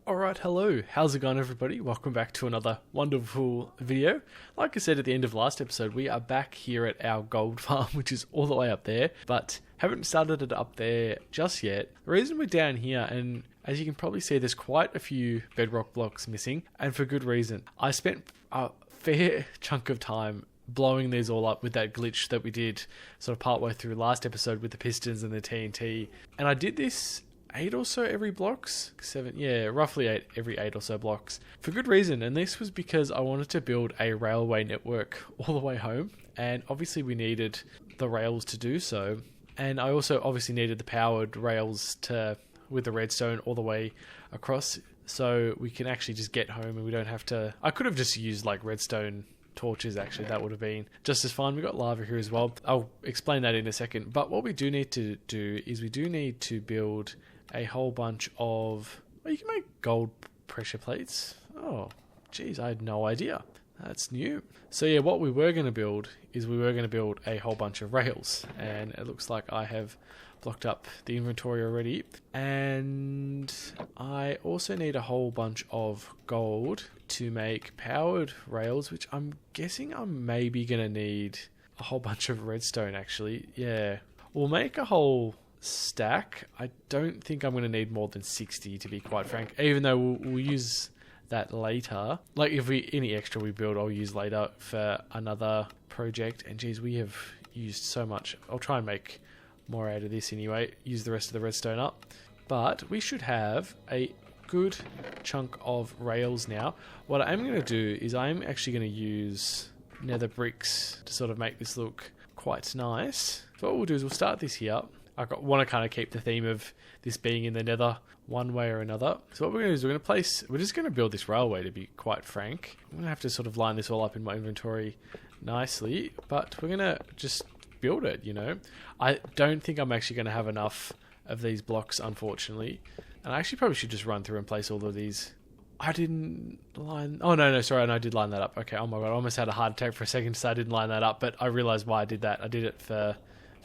Alright, hello. How's it going, everybody? Welcome back to another wonderful video. Like I said at the end of last episode, we are back here at our gold farm, which is all the way up there, but haven't started it up there just yet. The reason we're down here, and as you can probably see, there's quite a few bedrock blocks missing, and for good reason. I spent a fair chunk of time blowing these all up with that glitch that we did sort of partway through last episode with the pistons and the TNT, and I did this 8 or so every blocks, 7, yeah, roughly 8 every 8 or so blocks, for good reason. And this was because I wanted to build a railway network all the way home, and obviously we needed the rails to do so, and I also obviously needed the powered rails to with the redstone all the way across, so we can actually just get home and we don't have to. I could have just used like redstone torches, actually. That would have been just as fine. We got lava here as well. I'll explain that in a second, but what we do need to do is we do need to build a whole bunch of... Oh, you can make gold pressure plates. Oh, geez, I had no idea. That's new. So yeah, what we were going to build is we were going to build a whole bunch of rails, and it looks like I have blocked up the inventory already. And I also need a whole bunch of gold to make powered rails, which I'm guessing I'm maybe going to need a whole bunch of redstone, actually. Yeah, we'll make a whole stack. I don't think I'm going to need more than 60, to be quite frank, even though we'll use that later. Like, if any extra we build, I'll use later for another project. And geez, we have used so much. I'll try and make more out of this anyway, use the rest of the redstone up, but we should have a good chunk of rails now. What I'm going to do is I'm actually going to use nether bricks to sort of make this look quite nice. So what we'll do is we'll start this here. I want to kind of keep the theme of this being in the nether one way or another. So what we're going to do is we're just going to build this railway, to be quite frank. I'm going to have to sort of line this all up in my inventory nicely, but we're going to just build it, you know. I don't think I'm actually going to have enough of these blocks, unfortunately. And I actually probably should just run through and place all of these. I didn't line... Oh, no, sorry, I did line that up. Okay, oh my god, I almost had a heart attack for a second, so I didn't line that up, but I realised why I did that. I did it for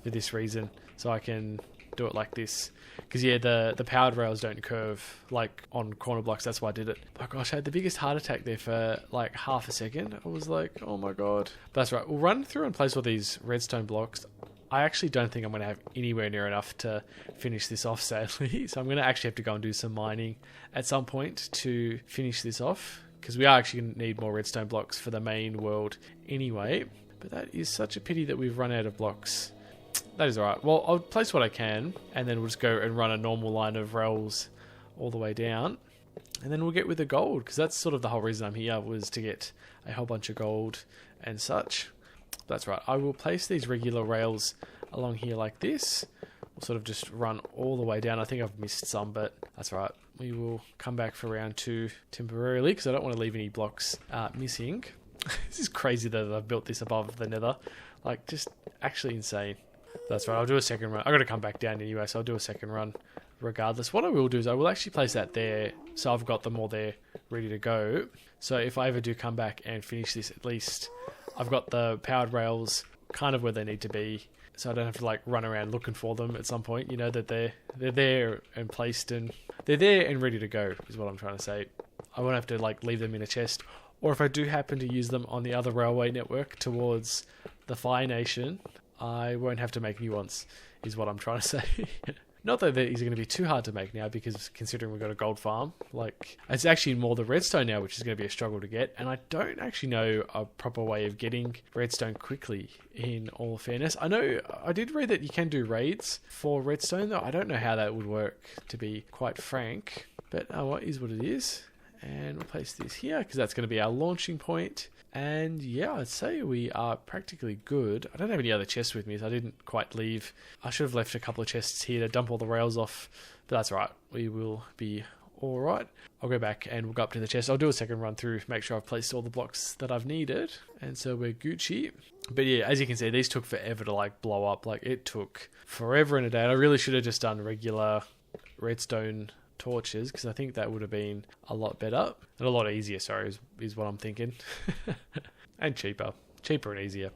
this reason, so I can do it like this. Because yeah, the powered rails don't curve like on corner blocks. That's why I did it. Oh gosh, I had the biggest heart attack there for like half a second. I was like, oh my god. But that's right, we'll run through and place all these redstone blocks. I actually don't think I'm going to have anywhere near enough to finish this off, sadly. So I'm going to actually have to go and do some mining at some point to finish this off, because we are actually going to need more redstone blocks for the main world anyway. But that is such a pity that we've run out of blocks. That is alright. Well, I'll place what I can, and then we'll just go and run a normal line of rails all the way down. And then we'll get with the gold, because that's sort of the whole reason I'm here, was to get a whole bunch of gold and such. That's right. I will place these regular rails along here like this. We'll sort of just run all the way down. I think I've missed some, but that's right. We will come back for round 2 temporarily, because I don't want to leave any blocks missing. This is crazy that I've built this above the nether. Like, just actually insane. That's right, I'll do a second run. I've got to come back down anyway, so I'll do a second run regardless. What I will do is I will actually place that there, so I've got them all there ready to go. So if I ever do come back and finish this, at least I've got the powered rails kind of where they need to be, so I don't have to like run around looking for them at some point. You know, that they're there and placed, and they're there and ready to go, is what I'm trying to say. I won't have to like leave them in a chest, or if I do happen to use them on the other railway network towards the Fire Nation, I won't have to make new ones, is what I'm trying to say. Not that these are going to be too hard to make now, because considering we've got a gold farm, like, it's actually more the redstone now, which is going to be a struggle to get. And I don't actually know a proper way of getting redstone quickly, in all fairness. I know I did read that you can do raids for redstone, though. I don't know how that would work, to be quite frank. But what is what it is. And we'll place this here, because that's going to be our launching point. And yeah, I'd say we are practically good. I don't have any other chests with me, so I didn't quite leave. I should have left a couple of chests here to dump all the rails off, but that's right. We will be all right. I'll go back and we'll go up to the chest. I'll do a second run through, make sure I've placed all the blocks that I've needed, and so we're Gucci. But yeah, as you can see, these took forever to like blow up. Like, it took forever and a day. And I really should have just done regular redstone torches, because I think that would have been a lot better and a lot easier, sorry, is what I'm thinking. And cheaper and easier.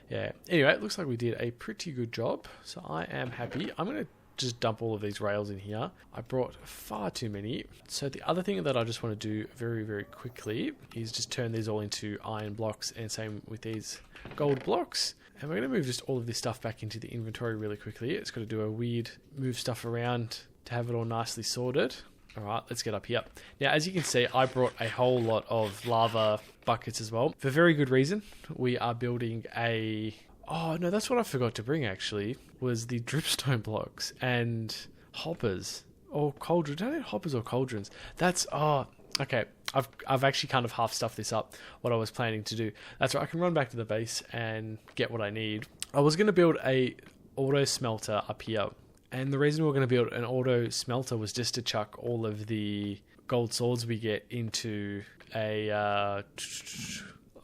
Yeah, anyway, it looks like we did a pretty good job, so I am happy. I'm going to just dump all of these rails in here. I brought far too many. So the other thing that I just want to do very, very quickly is just turn these all into iron blocks, and same with these gold blocks. And we're going to move just all of this stuff back into the inventory really quickly. It's got to do a weird move stuff around to have it all nicely sorted. All right, let's get up here. Now, as you can see, I brought a whole lot of lava buckets as well. For very good reason. We are building a... Oh, no, that's what I forgot to bring, actually, was the dripstone blocks and hoppers. Or cauldrons. Don't know hoppers or cauldrons. That's... Oh, okay. I've actually kind of half stuffed this up, what I was planning to do. That's right, I can run back to the base and get what I need. I was going to build a auto smelter up here. And the reason we were going to build an auto smelter was just to chuck all of the gold swords we get into a...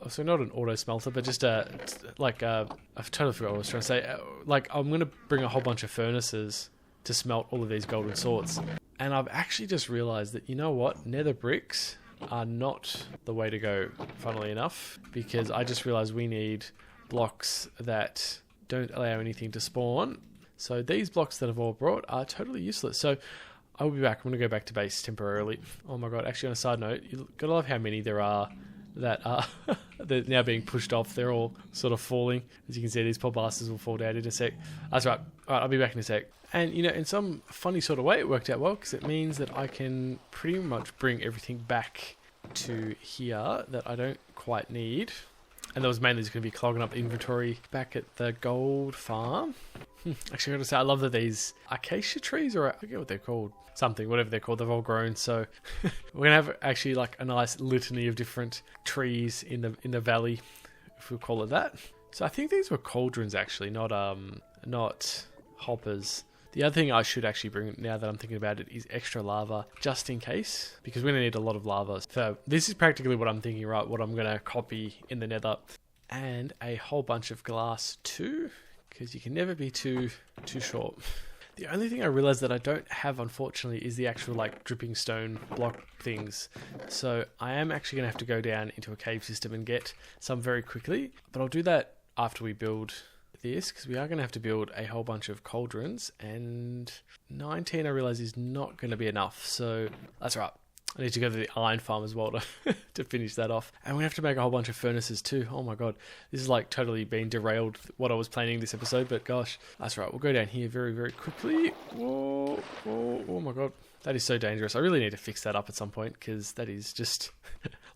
so not an auto smelter, but just I've totally forgot what I was trying to say. Like, I'm going to bring a whole bunch of furnaces to smelt all of these golden swords. And I've actually just realized that, you know what? Nether bricks are not the way to go, funnily enough, because I just realized we need blocks that don't allow anything to spawn. So these blocks that I've all brought are totally useless. So I'll be back. I'm going to go back to base temporarily. Oh my god, actually on a side note, you've got to love how many there are that are they're now being pushed off. They're all sort of falling. As you can see, these poor bastards will fall down in a sec. That's right. Alright, I'll be back in a sec. And, you know, in some funny sort of way, it worked out well, because it means that I can pretty much bring everything back to here that I don't quite need. And that was mainly just going to be clogging up inventory back at the gold farm. Actually, I got to say, I love that these acacia trees, or I forget what they're called. Something, whatever they're called, they've all grown. So we're going to have actually like a nice litany of different trees in the valley, if we'll call it that. So I think these were cauldrons, actually, not hoppers. The other thing I should actually bring, now that I'm thinking about it, is extra lava, just in case, because we're going to need a lot of lava. So this is practically what I'm thinking, right? What I'm going to copy in the nether. And a whole bunch of glass too, because you can never be too short. The only thing I realized that I don't have, unfortunately, is the actual like dripping stone block things. So I am actually going to have to go down into a cave system and get some very quickly. But I'll do that after we build this, because we are going to have to build a whole bunch of cauldrons, and 19 I realize is not going to be enough. So that's right. I need to go to the iron farm as well to finish that off. And we have to make a whole bunch of furnaces too. Oh my god. This is like totally been derailed what I was planning this episode, but gosh. That's right. We'll go down here very, very quickly. Whoa, whoa, oh my god. That is so dangerous. I really need to fix that up at some point, because that is just,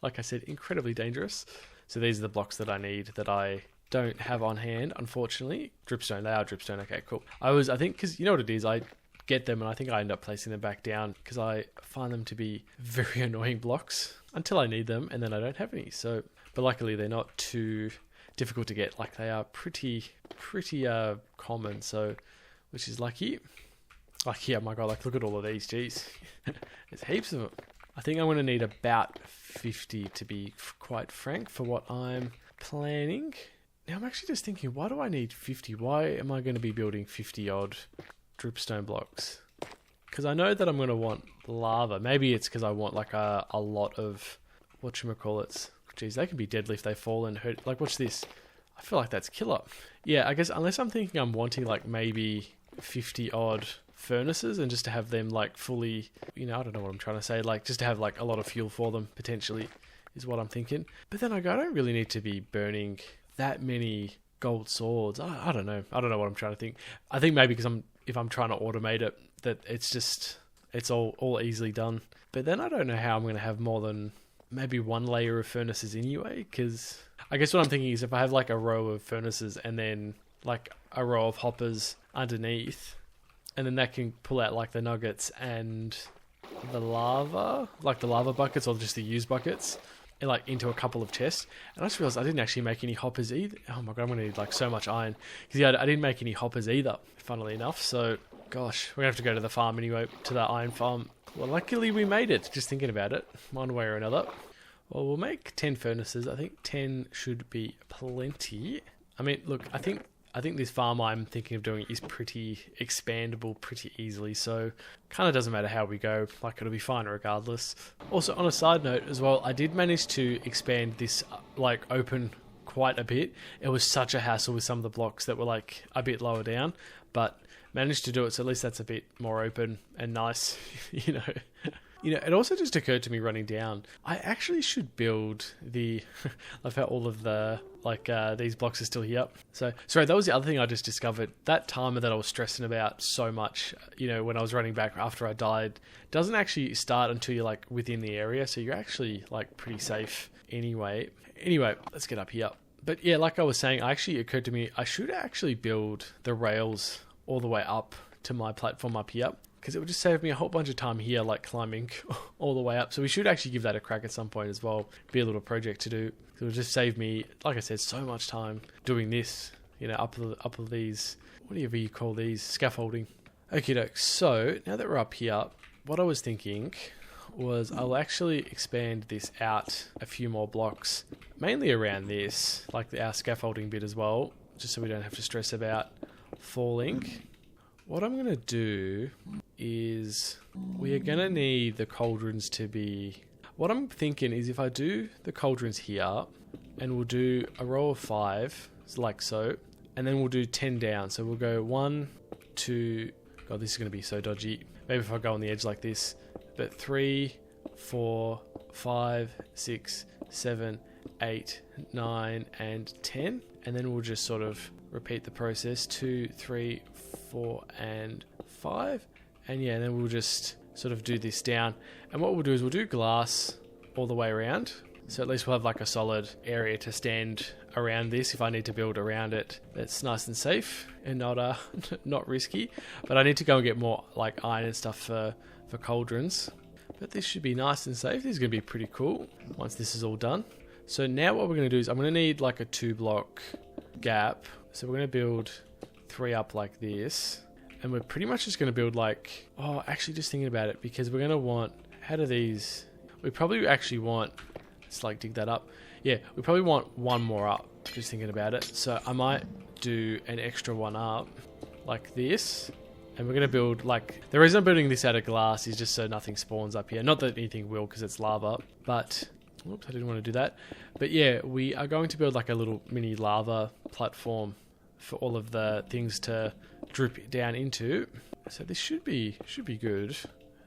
like I said, incredibly dangerous. So these are the blocks that I need that I don't have on hand, unfortunately. Dripstone. They are dripstone. Okay, cool. I think, because you know what it is, I get them and I think I end up placing them back down because I find them to be very annoying blocks until I need them, and then I don't have any. So, but luckily they're not too difficult to get. Like, they are pretty common, so, which is lucky. Like, yeah, my god, like, look at all of these, jeez. There's heaps of them. I think I'm going to need about 50 to be quite frank for what I'm planning. Now I'm actually just thinking, why do I need 50? Why am I going to be building 50 odd dripstone blocks? Because I know that I'm going to want lava. Maybe it's because I want like a lot of, whatchamacallits. Jeez, they can be deadly if they fall and hurt. Like, watch this. I feel like that's killer. Yeah, I guess unless I'm thinking I'm wanting like maybe 50 odd furnaces and just to have them like fully, you know, I don't know what I'm trying to say. Like, just to have like a lot of fuel for them potentially is what I'm thinking. But then I go, I don't really need to be burning that many gold swords. I don't know. I don't know what I'm trying to think. I think maybe because if I'm trying to automate it, that it's all easily done. But then I don't know how I'm going to have more than maybe one layer of furnaces anyway, because I guess what I'm thinking is if I have like a row of furnaces and then like a row of hoppers underneath, and then that can pull out like the nuggets and the lava, like the lava buckets or just the used buckets, and like into a couple of chests. And I just realized I didn't actually make any hoppers either. Oh my god, I'm going to need like so much iron. Because yeah, I didn't make any hoppers either, funnily enough. So, gosh, we're going to have to go to the farm anyway, to the iron farm. Well, luckily we made it, just thinking about it, one way or another. Well, we'll make 10 furnaces. I think 10 should be plenty. I mean, look, I think this farm I'm thinking of doing is pretty expandable pretty easily, so kind of doesn't matter how we go, like it'll be fine regardless. Also, on a side note as well, I did manage to expand this like open quite a bit. It was such a hassle with some of the blocks that were like a bit lower down, but managed to do it, so at least that's a bit more open and nice, you know. It also just occurred to me running down, I actually should build the, I've had all of the, these blocks are still here. So, sorry, that was the other thing I just discovered. That timer that I was stressing about so much, when I was running back after I died, doesn't actually start until you're, within the area. So you're actually, pretty safe anyway. Anyway, let's get up here. But yeah, like I was saying, it occurred to me, I should actually build the rails all the way up to my platform up here, because it would just save me a whole bunch of time here, climbing all the way up. So we should actually give that a crack at some point as well. Be a little project to do. It would just save me, like I said, so much time doing this, up of these, whatever you call these, scaffolding. Okie doke. So now that we're up here, what I was thinking was I'll actually expand this out a few more blocks, mainly around this, our scaffolding bit as well, just so we don't have to stress about falling. What I'm going to do is we are going to need the cauldrons to be... What I'm thinking is if I do the cauldrons here, and we'll do a row of 5, like so, and then we'll do 10 down. So we'll go 1, 2... God, this is going to be so dodgy. Maybe if I go on the edge like this. But 3, 4, 5, 6, 7, 8, 9, and 10. And then we'll just sort of repeat the process. 2, 3, 4, and 5. And yeah, and then we'll just sort of do this down. And what we'll do is we'll do glass all the way around. So at least we'll have a solid area to stand around this if I need to build around it. That's nice and safe and not risky. But I need to go and get more iron and stuff for cauldrons. But this should be nice and safe. This is going to be pretty cool once this is all done. So now what we're going to do is I'm going to need a 2-block gap. So we're going to build 3 up like this. And we're pretty much just going to build actually just thinking about it, because we're going to want, how do these, we probably actually want, let's dig that up. Yeah, we probably want one more up, just thinking about it. So I might do an extra one up like this. And we're going to build, the reason I'm building this out of glass is just so nothing spawns up here. Not that anything will, because it's lava, but, whoops, I didn't want to do that. But yeah, we are going to build a little mini lava platform for all of the things to drip down into. So this should be good,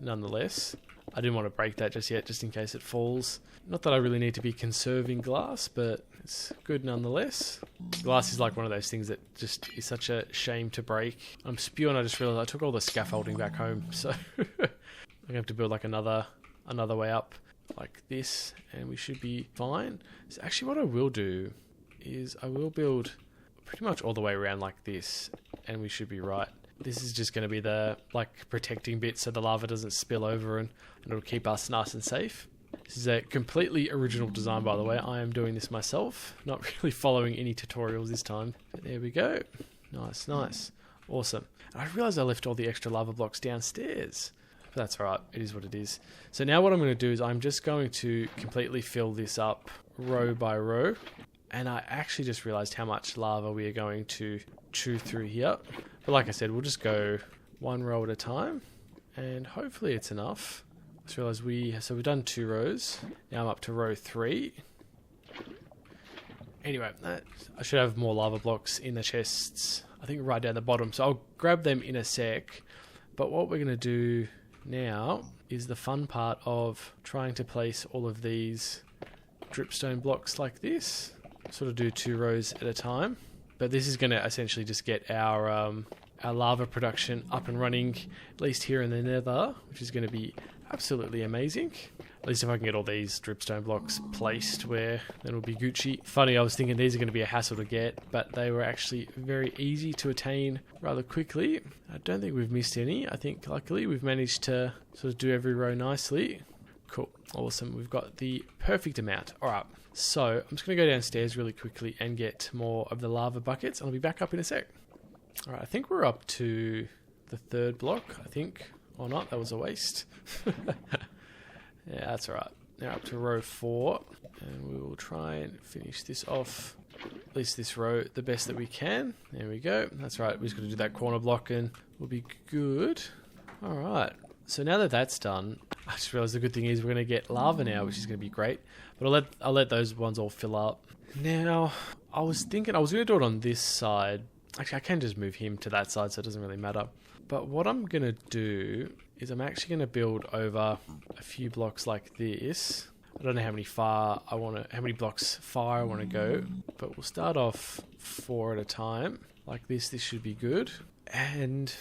nonetheless. I didn't want to break that just yet, just in case it falls. Not that I really need to be conserving glass, but it's good nonetheless. Glass is one of those things that just is such a shame to break. I'm spewing, I just realized I took all the scaffolding back home, so I'm gonna have to build another way up like this, and we should be fine. So actually what I will do is I will build pretty much all the way around like this, and we should be right. This is just going to be the protecting bit so the lava doesn't spill over, and it'll keep us nice and safe. This is a completely original design, by the way. I am doing this myself, not really following any tutorials this time. But there we go. Nice, nice. Awesome. And I realised I left all the extra lava blocks downstairs. But that's alright, it is what it is. So now what I'm going to do is I'm just going to completely fill this up row by row. And I actually just realised how much lava we are going to chew through here. But like I said, we'll just go one row at a time, and hopefully it's enough. I just realised we've done 2 rows. Now I'm up to row 3. Anyway, I should have more lava blocks in the chests, I think right down the bottom. So I'll grab them in a sec. But what we're going to do now is the fun part of trying to place all of these dripstone blocks like this. Sort of do 2 rows at a time. But this is going to essentially just get our lava production up and running, at least here in the nether, which is going to be absolutely amazing. At least if I can get all these dripstone blocks placed where then it'll be Gucci. Funny, I was thinking these are going to be a hassle to get, but they were actually very easy to attain rather quickly. I don't think we've missed any. I think luckily we've managed to sort of do every row nicely. Cool, awesome. We've got the perfect amount. All right, so I'm just going to go downstairs really quickly and get more of the lava buckets, and I'll be back up in a sec. All right, I think we're up to the 3rd block, I think. Or not, that was a waste. Yeah, that's all right. Now up to row 4, and we will try and finish this off, at least this row, the best that we can. There we go. That's right, we're just going to do that corner block and we'll be good. All right, so now that that's done, I just realised the good thing is we're going to get lava now, which is going to be great. But I'll let those ones all fill up. Now, I was thinking I was going to do it on this side, Actually, I can just move him to that side, so it doesn't really matter. But what I'm going to do is I'm actually going to build over a few blocks like this. I don't know how many blocks far I want to go, but we'll start off 4 at a time. Like this should be good. And,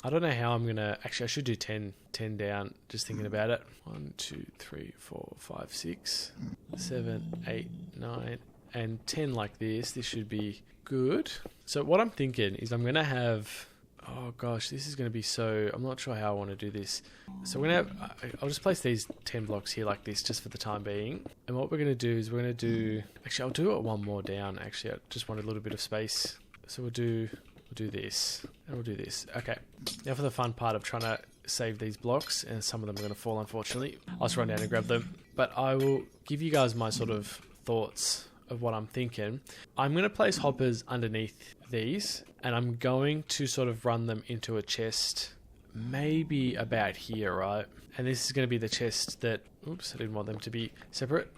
I don't know how I'm going to... Actually, I should do 10 down, just thinking about it. 1, 2, 3, 4, 5, 6, 7, 8, 9, and 10 like this. This should be good. So what I'm thinking is I'm going to have... Oh gosh, this is going to be so... I'm not sure how I want to do this. So we're going to have... I'll just place these 10 blocks here like this just for the time being. And what we're going to do is we're going to do... Actually, I'll do it one more down. Actually, I just want a little bit of space. So we'll do this. And we'll do this. Okay. Now for the fun part of trying to save these blocks. And some of them are going to fall, unfortunately. I'll just run down and grab them. But I will give you guys my sort of thoughts of what I'm thinking. I'm going to place hoppers underneath these, and I'm going to sort of run them into a chest maybe about here, right? And this is going to be the chest that... Oops, I didn't want them to be separate.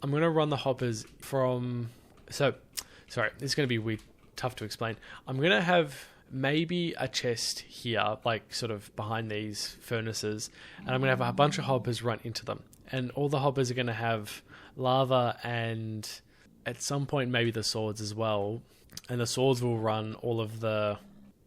I'm going to run the hoppers from... So, sorry, this is going to be weird, tough to explain. I'm going to have maybe a chest here, like sort of behind these furnaces, and I'm going to have a bunch of hoppers run into them. And all the hoppers are going to have lava and... At some point, maybe the swords as well. And the swords will run all of the...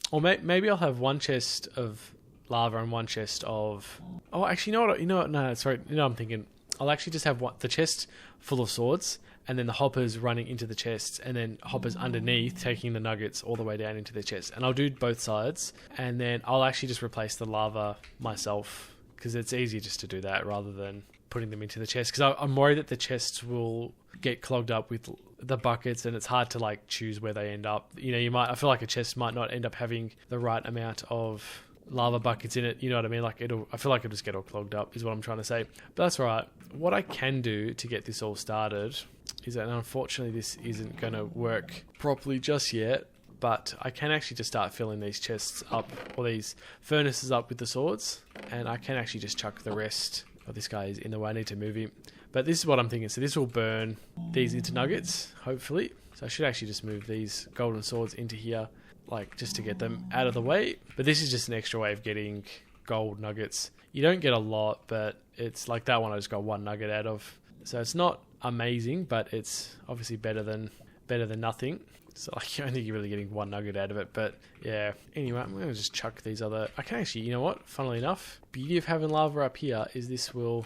Or maybe I'll have one chest of lava and one chest of... Oh, actually, you know what? No, sorry. You know what I'm thinking? I'll actually just have the chest full of swords, and then the hoppers running into the chests, and then hoppers underneath taking the nuggets all the way down into the chest. And I'll do both sides, and then I'll actually just replace the lava myself, because it's easier just to do that rather than putting them into the chest. Because I'm worried that the chests will get clogged up with the buckets, and it's hard to like choose where they end up. You know, I feel like a chest might not end up having the right amount of lava buckets in it. You know what I mean? Like I feel like it'll just get all clogged up is what I'm trying to say. But that's all right. What I can do to get this all started is that, unfortunately, this isn't going to work properly just yet, but I can actually just start filling these chests up, or these furnaces up with the swords, and I can actually just chuck the rest. Oh, this guy is in the way. I need to move him. But this is what I'm thinking. So this will burn these into nuggets, hopefully. So I should actually just move these golden swords into here, like just to get them out of the way. But this is just an extra way of getting gold nuggets. You don't get a lot, but it's like that one I just got 1 nugget out of. So it's not amazing, but it's obviously better than nothing. So like, I don't think you're really getting 1 nugget out of it, but yeah. Anyway, I'm going to just chuck these other... I can actually, you know what? Funnily enough, beauty of having lava up here is this will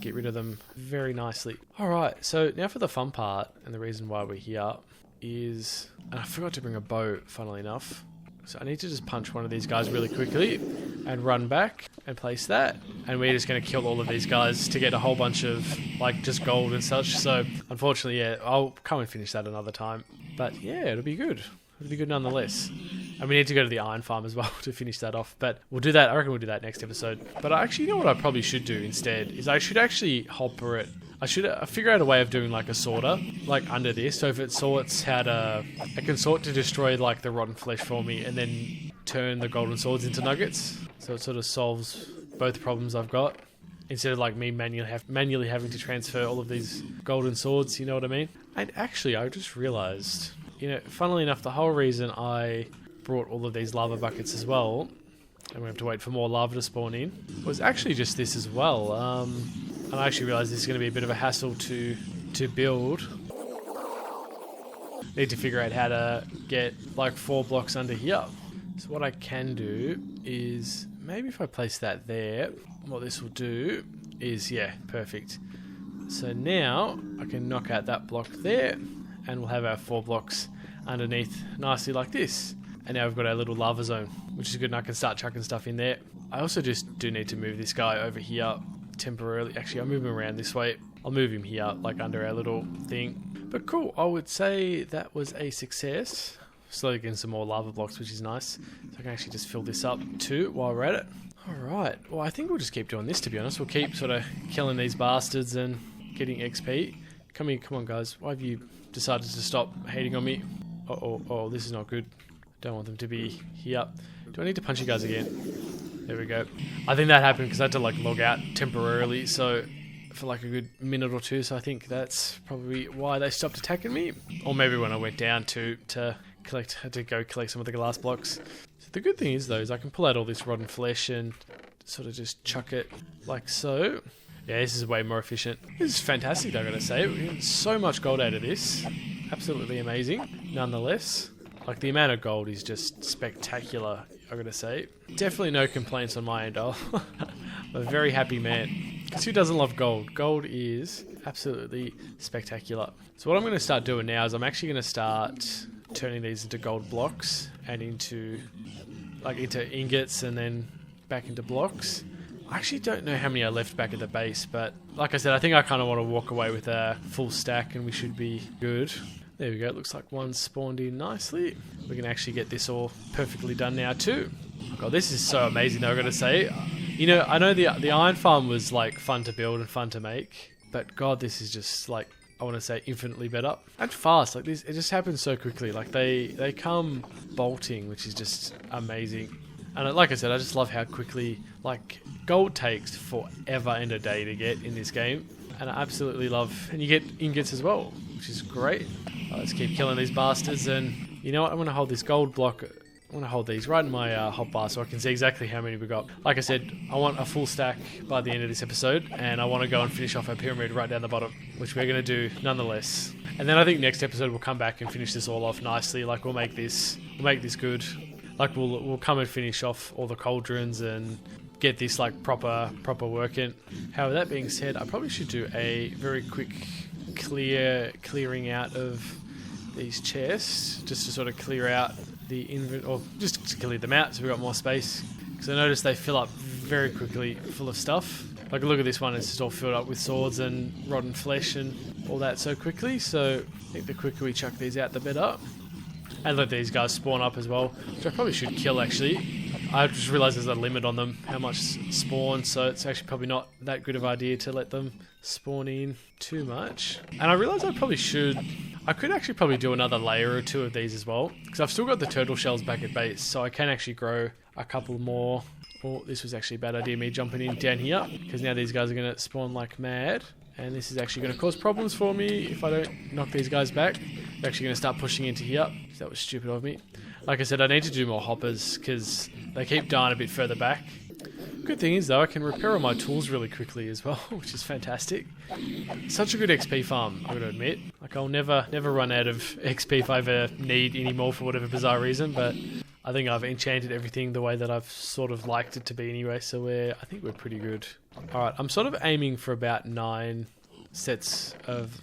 get rid of them very nicely. Alright, so now for the fun part, and the reason why we're here is... And I forgot to bring a bow, funnily enough. So I need to just punch one of these guys really quickly and run back and place that. And we're just going to kill all of these guys to get a whole bunch of like just gold and such. So unfortunately, yeah, I'll come and finish that another time. But yeah, it'll be good. It'll be good nonetheless. And we need to go to the iron farm as well to finish that off. But we'll do that. I reckon we'll do that next episode. But actually, you know what I probably should do instead is I should actually hopper it. I should figure out a way of doing like a sorter, like under this. So if it sorts it can sort to destroy like the rotten flesh for me and then turn the golden swords into nuggets. So it sort of solves both problems I've got. Instead of like me manually having to transfer all of these golden swords, you know what I mean? And actually, I just realized, you know, funnily enough, the whole reason I brought all of these lava buckets as well, and we have to wait for more lava to spawn in, was actually just this as well. And I actually realised this is going to be a bit of a hassle to build. Need to figure out how to get like 4 blocks under here. So what I can do is maybe if I place that there, what this will do is, yeah, perfect. So now I can knock out that block there, and we'll have our 4 blocks underneath nicely like this. And now we've got our little lava zone, which is good, and I can start chucking stuff in there. I also just do need to move this guy over here temporarily. Actually, I'll move him around this way. I'll move him here, like under our little thing. But cool, I would say that was a success. Slowly getting some more lava blocks, which is nice. So I can actually just fill this up too while we're at it. Alright, well I think we'll just keep doing this, to be honest. We'll keep sort of killing these bastards and getting XP. Come here, come on guys. Why have you decided to stop hating on me? Oh, this is not good. Don't want them to be here. Do I need to punch you guys again? There we go. I think that happened because I had to like log out temporarily, so for like a good minute or two, so I think that's probably why they stopped attacking me. Or maybe when I went down to had to go collect some of the glass blocks. So the good thing is though, is I can pull out all this rotten flesh and sort of just chuck it like so. Yeah, this is way more efficient. This is fantastic though, I gotta say. We're getting so much gold out of this. Absolutely amazing, nonetheless. Like, the amount of gold is just spectacular, I gotta say. Definitely no complaints on my end. I'm a very happy man. Because who doesn't love gold? Gold is absolutely spectacular. So what I'm going to start doing now is I'm actually going to start turning these into gold blocks and into ingots and then back into blocks. I actually don't know how many I left back at the base, but like I said, I think I kind of want to walk away with a full stack and we should be good. There we go, it looks like one spawned in nicely. We can actually get this all perfectly done now too. Oh God, this is so amazing though, I've got to say. You know, I know the iron farm was like fun to build and fun to make, but God, this is just like, I want to say infinitely better. And fast, like this, it just happens so quickly. Like they come bolting, which is just amazing. And like I said, I just love how quickly, like, gold takes forever and a day to get in this game. And I absolutely love, and you get ingots as well, which is great. Let's keep killing these bastards, and you know what, I'm going to hold this gold block, I want to hold these right in my hotbar so I can see exactly how many we got. Like I said, I want a full stack by the end of this episode, and I want to go and finish off our pyramid right down the bottom, which we're going to do nonetheless. And then I think next episode we'll come back and finish this all off nicely. Like, we'll make this good. Like, we'll come and finish off all the cauldrons and get this like proper working. However, that being said, I probably should do a very quick clearing out of these chests, just to sort of clear out the or just to clear them out so we've got more space. Because I noticed they fill up very quickly full of stuff. Like, look at this one, it's just all filled up with swords and rotten flesh and all that so quickly. So I think the quicker we chuck these out, the better. And let these guys spawn up as well, which I probably should kill actually. I just realised there's a limit on them, how much spawn, so it's actually probably not that good of an idea to let them spawn in too much. And I realised I could actually probably do another layer or two of these as well, because I've still got the turtle shells back at base, so I can actually grow a couple more. Oh, this was actually a bad idea, me jumping in down here, because now these guys are going to spawn like mad. And this is actually going to cause problems for me if I don't knock these guys back. They're actually going to start pushing into here. That was stupid of me. Like I said, I need to do more hoppers because they keep dying a bit further back. Good thing is though, I can repair all my tools really quickly as well, which is fantastic. Such a good XP farm, I'm going to admit. Like, I'll never run out of XP if I ever need any more for whatever bizarre reason, but I think I've enchanted everything the way that I've sort of liked it to be anyway, so I think we're pretty good. Alright, I'm sort of aiming for about 9 sets of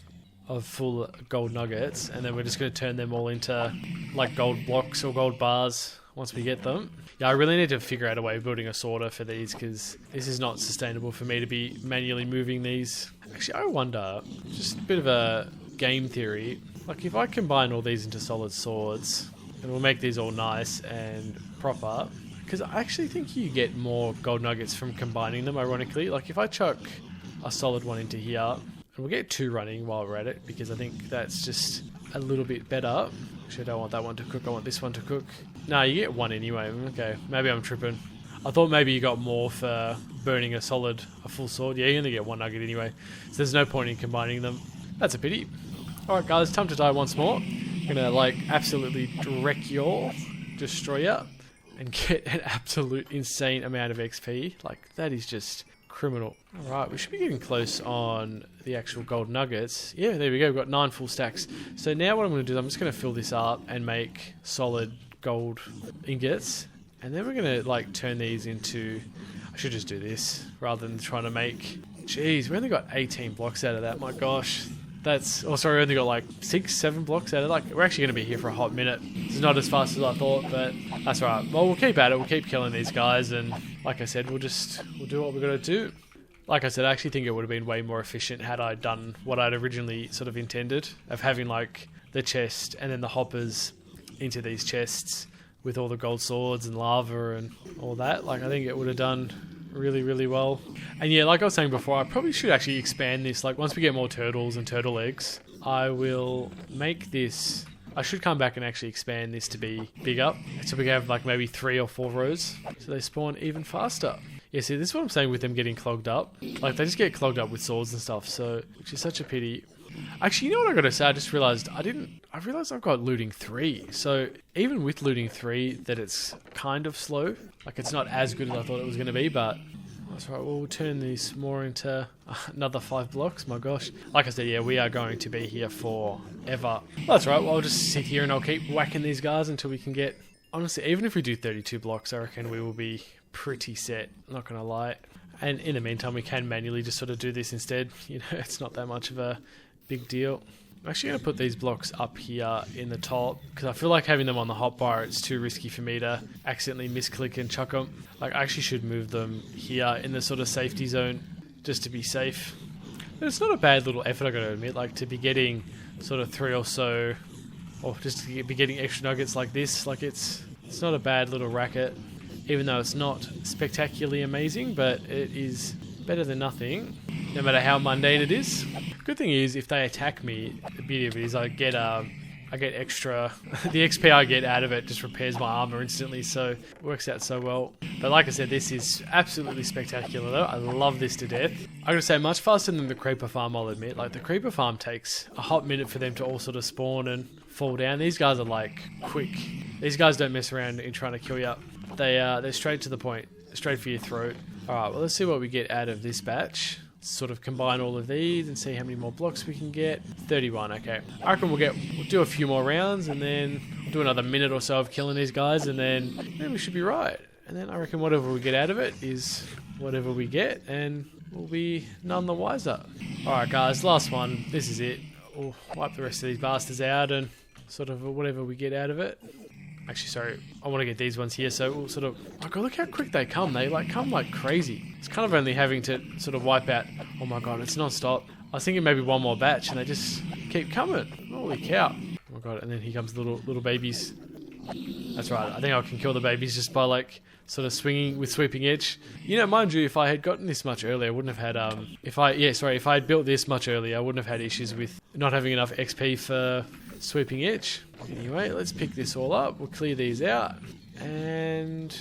full gold nuggets, and then we're just going to turn them all into like gold blocks or gold bars once we get them. Yeah, I really need to figure out a way of building a sorter for these, because this is not sustainable for me to be manually moving these. Actually, I wonder, just a bit of a game theory, like if I combine all these into solid swords, and we'll make these all nice and proper, because I actually think you get more gold nuggets from combining them, ironically. Like, if I chuck a solid one into here, and we'll get 2 running while we're at it, because I think that's just a little bit better. Actually, I don't want that one to cook, I want this one to cook. No, you get 1 anyway. Okay, maybe I'm tripping. I thought maybe you got more for burning a full sword. Yeah, you only get 1 nugget anyway, so there's no point in combining them. That's a pity. Alright guys, time to die once more. I'm gonna like absolutely destroy you, and get an absolute insane amount of XP. Like, that is just criminal. Alright, we should be getting close on the actual gold nuggets. Yeah, there we go, we've got 9 full stacks. So now what I'm going to do is I'm just going to fill this up and make solid gold ingots. And then we're going to like turn these into... I should just do this rather than trying to make... Jeez, we only got 18 blocks out of that, my gosh. That's... Oh, sorry, we only got like 6, 7 blocks out of it. Like, we're actually going to be here for a hot minute. It's not as fast as I thought, but that's alright. Well, we'll keep at it. We'll keep killing these guys, and like I said, we'll do what we're going to do. Like I said, I actually think it would have been way more efficient had I done what I'd originally sort of intended, of having like the chest and then the hoppers into these chests with all the gold swords and lava and all that. Like, I think it would have done really, really well. And yeah, like I was saying before, I probably should actually expand this. Like, once we get more turtles and turtle eggs, I will make this... I should come back and actually expand this to be bigger, so we can have like maybe 3 or 4 rows, so they spawn even faster. Yeah, see, this is what I'm saying with them getting clogged up. Like, they just get clogged up with swords and stuff, so, which is such a pity. Actually, you know what I gotta say? I just realized I realized I've got looting 3. So even with looting 3, that it's kind of slow. Like it's not as good as I thought it was gonna be, but that's right. We'll turn these more into another 5 blocks. My gosh. Like I said, yeah, we are going to be here forever. That's right. Well, I'll just sit here and I'll keep whacking these guys until we can get... Honestly, even if we do 32 blocks, I reckon we will be pretty set. Not going to lie. And in the meantime, we can manually just sort of do this instead. You know, it's not that much of a big deal. I'm actually going to put these blocks up here in the top because I feel like having them on the hotbar, it's too risky for me to accidentally misclick and chuck them. Like, I actually should move them here in the sort of safety zone just to be safe. But it's not a bad little effort, I got to admit. Like, to be getting sort of 3 or so, or just to be getting extra nuggets like this, like it's not a bad little racket. Even though it's not spectacularly amazing, but it is better than nothing, no matter how mundane it is. Good thing is, if they attack me, the beauty of it is I get extra. The XP I get out of it just repairs my armor instantly, so it works out so well. But like I said, this is absolutely spectacular though. I love this to death. I'm going to say much faster than the creeper farm, I'll admit. Like the creeper farm takes a hot minute for them to all sort of spawn and fall down. These guys are like quick. These guys don't mess around in trying to kill you. They're straight to the point, straight for your throat. Alright, well let's see what we get out of this batch. Sort of combine all of these and see how many more blocks we can get. 31, okay. I reckon we'll do a few more rounds and then we'll do another minute or so of killing these guys and then we should be right. And then I reckon whatever we get out of it is whatever we get and we'll be none the wiser. Alright guys, last one. This is it. We'll wipe the rest of these bastards out and sort of whatever we get out of it. Actually, sorry, I want to get these ones here, so we'll sort of... Oh god, look how quick they come. They come like crazy. It's kind of only having to sort of wipe out... Oh my god, it's non-stop. I was thinking maybe one more batch, and they just keep coming. Holy cow. Oh my god, and then here comes the little babies. That's right, I think I can kill the babies just by like sort of swinging with sweeping edge. You know, mind you, if I had gotten this much earlier, I wouldn't have had... If I had built this much earlier, I wouldn't have had issues with not having enough XP for... sweeping edge. Anyway, let's pick this all up. We'll clear these out. And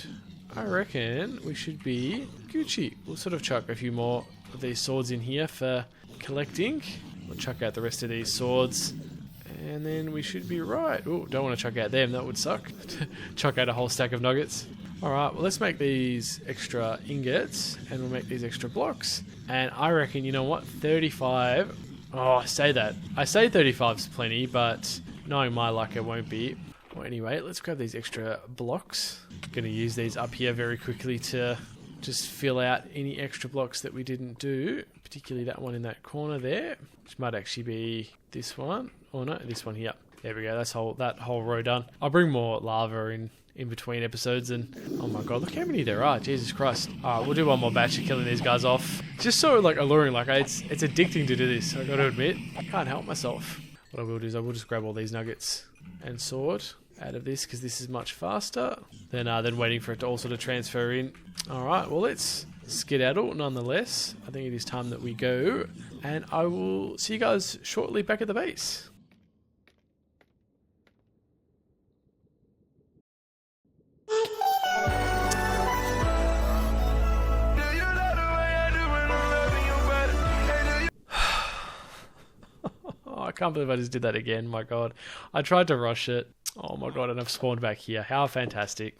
I reckon we should be Gucci. We'll sort of chuck a few more of these swords in here for collecting. We'll chuck out the rest of these swords. And then we should be right. Oh, don't want to chuck out them. That would suck. Chuck out a whole stack of nuggets. Alright, well let's make these extra ingots. And we'll make these extra blocks. And I reckon, you know what? 35... Oh, I say that. I say 35's plenty, but knowing my luck, it won't be. Well, anyway, let's grab these extra blocks. Going to use these up here very quickly to just fill out any extra blocks that we didn't do, particularly that one in that corner there, which might actually be this one. Oh no, this one here. There we go. That's that whole row done. I'll bring more lava in between episodes, and oh my god, look how many there are. Jesus Christ. Alright, we'll do one more batch of killing these guys off. Just so like alluring, like it's addicting to do this, I gotta admit. I can't help myself. What I will do is I will just grab all these nuggets and sword out of this because this is much faster than waiting for it to all sort of transfer in. Alright, well let's skedaddle nonetheless. I think it is time that we go, and I will see you guys shortly back at the base. I can't believe I just did that again, my god. I tried to rush it. Oh my god, and I've spawned back here. How fantastic.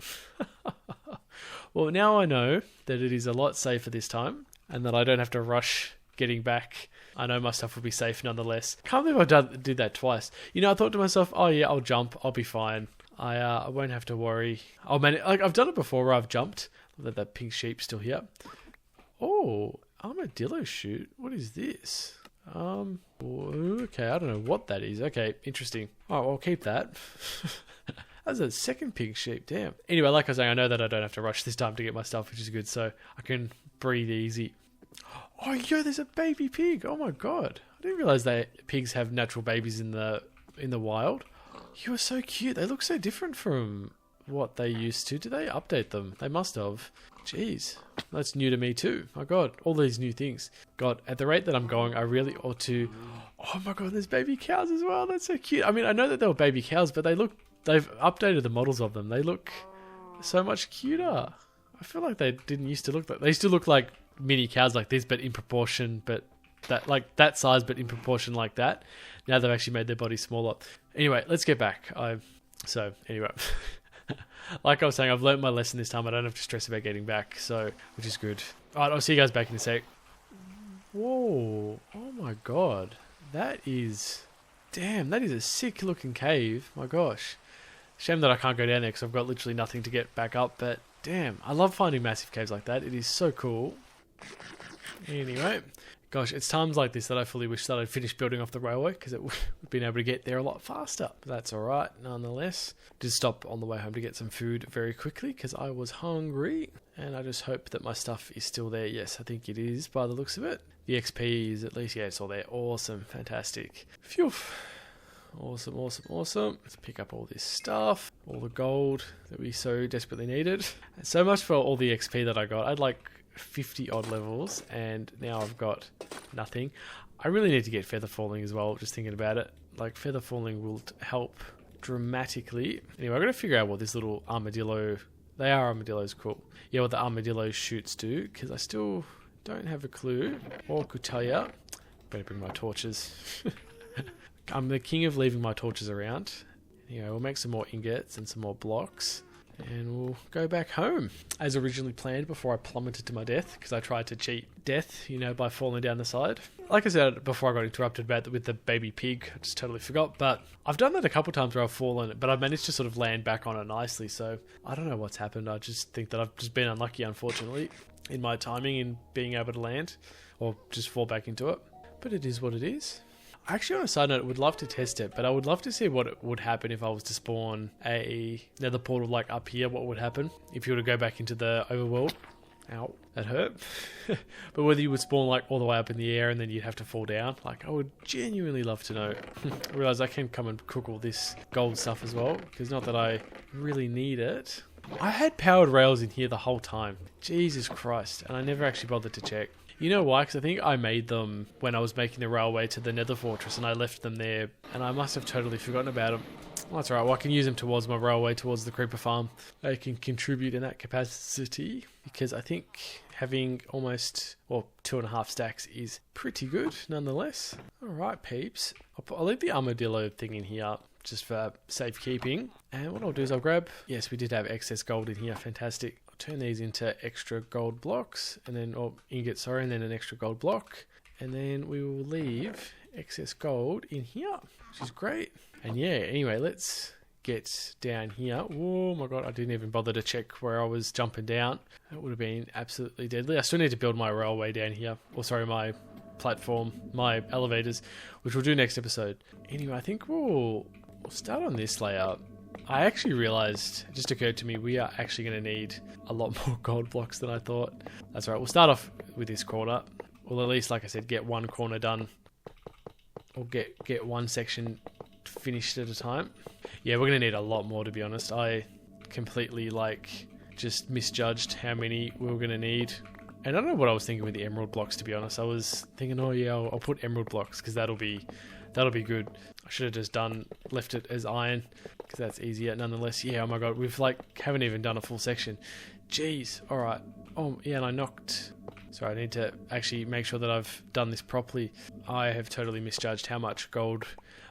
Well, now I know that it is a lot safer this time, and that I don't have to rush getting back. I know my stuff will be safe nonetheless. Can't believe I did that twice. You know, I thought to myself, oh yeah, I'll jump, I'll be fine. I won't have to worry. Oh man, like I've done it before where I've jumped. That pink sheep's still here. Oh, armadillo shoot. What is this? Okay, I don't know what that is. Okay, interesting. Oh, I'll keep that. That's a second pink sheep, damn. Anyway, like I was saying, I know that I don't have to rush this time to get my stuff, which is good, so I can breathe easy. Oh, yo, there's a baby pig. Oh my god. I didn't realize that pigs have natural babies in the wild. You are so cute. They look so different from what they used to. Did they update them? They must have. Jeez. That's new to me too. My god, all these new things. God, at the rate that I'm going, I really ought to... Oh my god, there's baby cows as well. That's so cute. I mean, I know that they were baby cows, but they've updated the models of them. They look so much cuter. I feel like they didn't used to look like... They used to look like mini cows like this, but in proportion, but that size, but in proportion like that. Now they've actually made their body smaller. Anyway, let's get back. Anyway, like I was saying, I've learned my lesson this time. I don't have to stress about getting back, which is good. All right, I'll see you guys back in a sec. Whoa! Oh my god, that is a sick looking cave. My gosh, shame that I can't go down there because I've got literally nothing to get back up. But damn, I love finding massive caves like that. It is so cool. Anyway. Gosh, it's times like this that I fully wish that I'd finished building off the railway because it would have been able to get there a lot faster. But that's alright, nonetheless. Did stop on the way home to get some food very quickly because I was hungry. And I just hope that my stuff is still there. Yes, I think it is by the looks of it. The XP is at least, yeah, it's all there. Awesome, fantastic. Phew. Awesome. Let's pick up all this stuff. All the gold that we so desperately needed. And so much for all the XP that I got. I'd like 50 odd levels and now I've got nothing. I really need to get feather falling as well, just thinking about it. Like feather falling will help dramatically. Anyway, I've got to figure out what this little armadillo, they are armadillos, cool. Yeah, what the armadillo shoots do, because I still don't have a clue or could tell you. Better bring my torches. I'm the king of leaving my torches around. Anyway, we'll make some more ingots and some more blocks. And we'll go back home as originally planned before I plummeted to my death because I tried to cheat death, by falling down the side. Like I said before I got interrupted with the baby pig, I just totally forgot. But I've done that a couple times where I've fallen, but I've managed to sort of land back on it nicely. So I don't know what's happened. I just think that I've just been unlucky, unfortunately, in my timing in being able to land or just fall back into it. But it is what it is. Actually, on a side note, I would love to test it, but I would love to see what would happen if I was to spawn a nether portal like up here. What would happen if you were to go back into the overworld? Ow, that hurt. But whether you would spawn like all the way up in the air and then you'd have to fall down. Like, I would genuinely love to know. I realise I can come and cook all this gold stuff as well, because not that I really need it. I had powered rails in here the whole time. Jesus Christ, and I never actually bothered to check. You know why? Because I think I made them when I was making the railway to the Nether Fortress and I left them there and I must have totally forgotten about them. Well, that's alright. Well, I can use them towards my railway, towards the creeper farm. They can contribute in that capacity because I think having almost, 2.5 stacks is pretty good nonetheless. Alright, peeps. I'll leave the armadillo thing in here just for safekeeping. And what I'll do is I'll grab, yes, we did have excess gold in here. Fantastic. Turn these into extra gold blocks and then ingots, and then an extra gold block, and then we will leave excess gold in here, which is great. And yeah, anyway, let's get down here. Oh my god, I didn't even bother to check where I was jumping down. That would have been absolutely deadly. I still need to build my railway down here, my platform, my elevators, which we'll do next episode. Anyway, I think we'll start on this layout. I actually realised, it just occurred to me, we are actually going to need a lot more gold blocks than I thought. That's right, we'll start off with this corner. We'll at least, like I said, get one corner done. Or get one section finished at a time. Yeah, we're going to need a lot more, to be honest. I completely, just misjudged how many we were going to need. And I don't know what I was thinking with the emerald blocks, to be honest. I was thinking, I'll put emerald blocks, because that'll be good. I should have just left it as iron, because that's easier. Nonetheless, yeah, oh my god, we've haven't even done a full section. Jeez, alright. Oh, yeah, and sorry, I need to actually make sure that I've done this properly. I have totally misjudged how much gold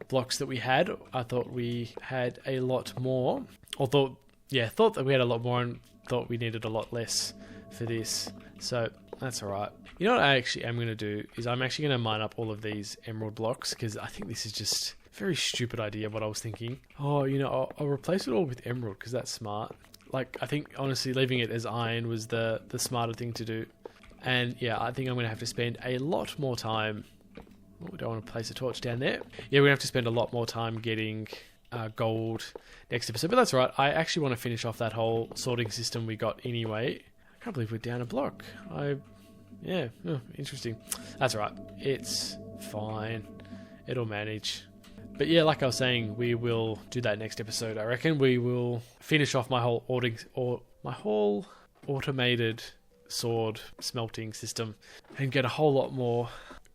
blocks that we had. I thought we had a lot more. Thought that we had a lot more and thought we needed a lot less for this. So, that's alright. You know what I actually am going to do is I'm actually going to mine up all of these emerald blocks because I think this is just a very stupid idea what I was thinking. I'll replace it all with emerald because that's smart. I think honestly leaving it as iron was the smarter thing to do. And yeah, I think I'm going to have to spend a lot more time. We don't want to place a torch down there. Yeah, we're going to have to spend a lot more time getting gold next episode. But that's alright. I actually want to finish off that whole sorting system we got anyway. I can't believe we're down a block. Interesting. That's right. It's fine. It'll manage. But yeah, like I was saying, we will do that next episode. I reckon we will finish off my whole automated sword smelting system and get a whole lot more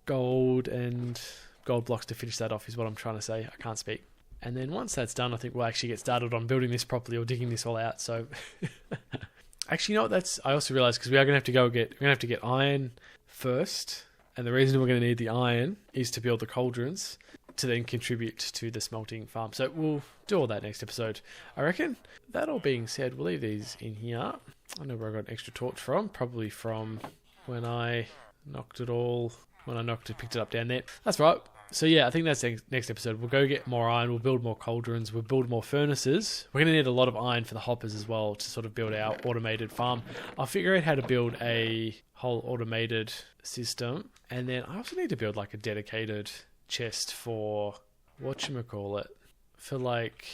gold and gold blocks to finish that off is what I'm trying to say. I can't speak. And then once that's done, I think we'll actually get started on building this properly or digging this all out. So actually, you know what? I also realized because we're gonna have to get iron first, And the reason we're going to need the iron is to build the cauldrons to then contribute to the smelting farm. So we'll do all that next episode, I reckon. That all being said, we'll leave these in here. I know where I got an extra torch from. Probably from when I picked it up down there. That's right. So yeah, I think that's next episode. We'll go get more iron, we'll build more cauldrons, we'll build more furnaces. We're going to need a lot of iron for the hoppers as well to sort of build our automated farm. I'll figure out how to build a whole automated system. And then I also need to build like a dedicated chest for, for like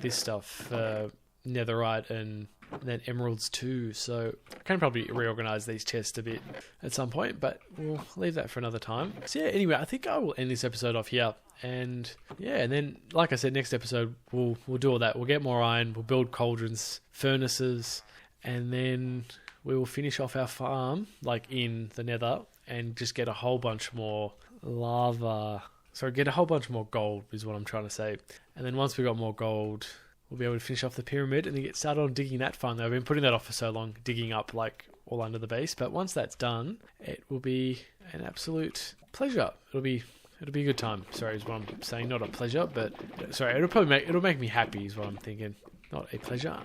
this stuff, for netherite and then emeralds too. So I can probably reorganize these chests a bit at some point, but we'll leave that for another time. So yeah, anyway, I think I will end this episode off here. And yeah, and then like I said, next episode we'll do all that. We'll get more iron, we'll build cauldrons, furnaces, and then we will finish off our farm like in the nether and just get a whole bunch more lava. So get a whole bunch more gold is what I'm trying to say. And then once we got more gold, we'll be able to finish off the pyramid and then get started on digging that farm. I've been putting that off for so long, digging up like all under the base. But once that's done, it will be an absolute pleasure. It'll be a good time. Sorry, is what I'm saying. Not a pleasure, but sorry, it'll make me happy is what I'm thinking. Not a pleasure.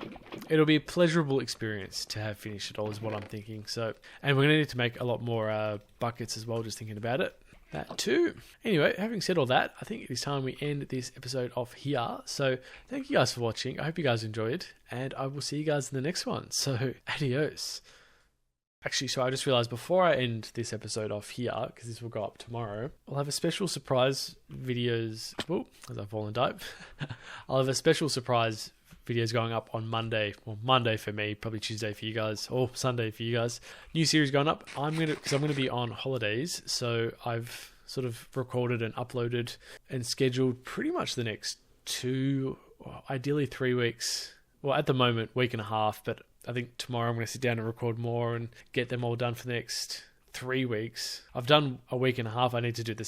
It'll be a pleasurable experience to have finished it all is what I'm thinking. So, and we're going to need to make a lot more buckets as well, just thinking about it. That too. Anyway, having said all that, I think it is time we end this episode off here. So thank you guys for watching. I hope you guys enjoyed, and I will see you guys in the next one. So adios. Actually, so I just realized before I end this episode off here, because this will go up tomorrow, I'll have a special surprise videos. Oh, as I fall and dive. I'll have a special surprise videos going up on Monday. Well, Monday for me, probably Tuesday for you guys, or Sunday for you guys. New series going up. Because I'm gonna be on holidays, so I've sort of recorded and uploaded and scheduled pretty much the next 2, ideally 3 weeks. Well, at the moment, week and a half, but I think tomorrow I'm going to sit down and record more and get them all done for the next 3 weeks. I've done a week and a half. I need to do the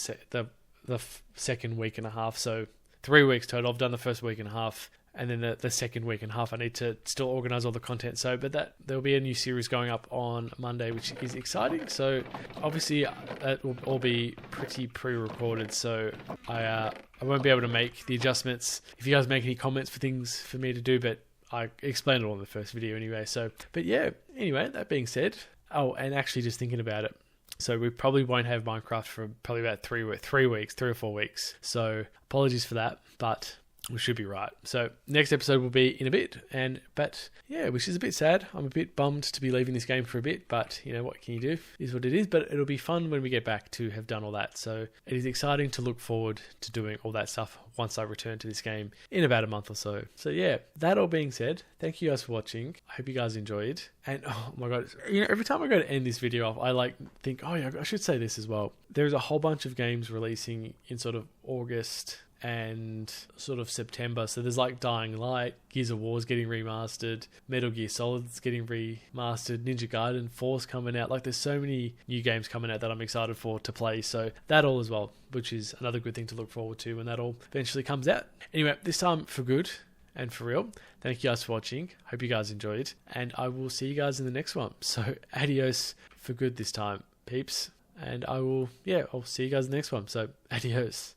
second week and a half, so 3 weeks total. I've done the first week and a half. And then the second week and a half, I need to still organize all the content. So, but there'll be a new series going up on Monday, which is exciting. So, obviously, that will all be pretty pre-recorded. So, I won't be able to make the adjustments. If you guys make any comments for things for me to do, but I explained it all in the first video anyway. So, but yeah. Anyway, that being said, and actually just thinking about it. So we probably won't have Minecraft for probably about 3 or 4 weeks. So apologies for that, but we should be right. So next episode will be in a bit, but yeah, which is a bit sad. I'm a bit bummed to be leaving this game for a bit, but you know, what can you do? It is what it is, but it'll be fun when we get back to have done all that. So it is exciting to look forward to doing all that stuff once I return to this game in about a month or so. So yeah, that all being said, thank you guys for watching. I hope you guys enjoyed. And oh my god, you know, every time I go to end this video off, I think, oh yeah, I should say this as well. There's a whole bunch of games releasing in sort of August and sort of September. So there's like Dying Light, Gears of War's getting remastered, Metal Gear Solid's getting remastered, Ninja Gaiden 4's coming out. Like there's so many new games coming out that I'm excited for to play. So that all as well, which is another good thing to look forward to when that all eventually comes out. Anyway, this time for good and for real. Thank you guys for watching. Hope you guys enjoyed, and I will see you guys in the next one. So adios for good this time, peeps. And I'll see you guys in the next one. So adios.